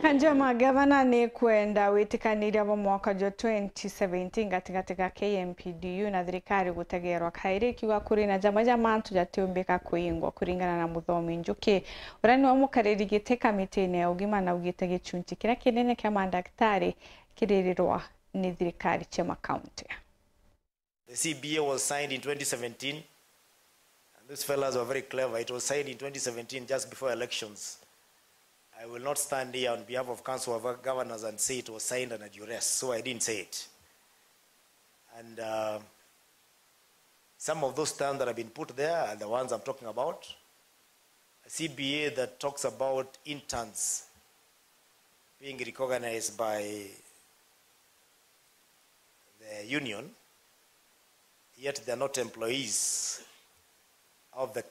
Kanjama gavana ni kwenda WITIKANIRIA wa mwaka jo 2017 katika KMPDU na thirikari gutegeerwa KAIRI kiwa kuri na jama tujatiumbika kuingwa kuringana na muthomi NJUKI urani wa mukariri gite kamitini ya ugima na ugite gicunci kira kinene kia mandagitari kiririrwa ni thirikari chema kaunti. The CBA was signed in 2017 and these fellas were very clever. It was signed in 2017 just before elections. I will not stand here on behalf of Council of Governors and say it was signed under duress, so I didn't say it. And some of those terms that have been put there are the ones I'm talking about. A CBA that talks about interns being recognized by the union, yet they're not employees of the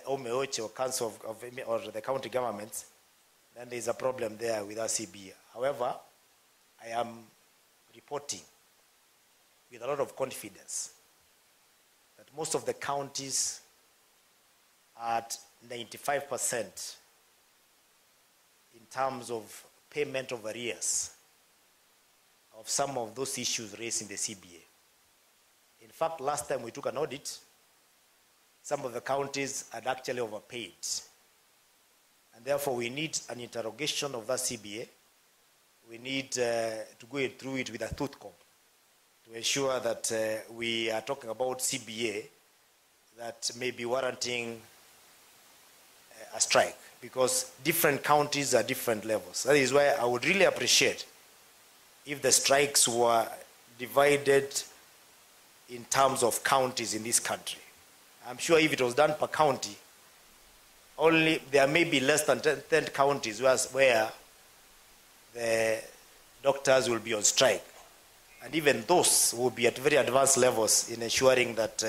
OMEOCH or Council or the county governments, then there is a problem there with our CBA. However, I am reporting with a lot of confidence that most of the counties are at 95% in terms of payment of arrears of some of those issues raised in the CBA. In fact, last time we took an audit, some of the counties had actually overpaid. And therefore, we need an interrogation of that CBA. We need to go through it with a tooth comb to ensure that we are talking about CBA that may be warranting a strike, because different counties are different levels. That is why I would really appreciate if the strikes were divided in terms of counties in this country. I'm sure if it was done per county, there may be less than 10 counties where the doctors will be on strike. And even those will be at very advanced levels in ensuring that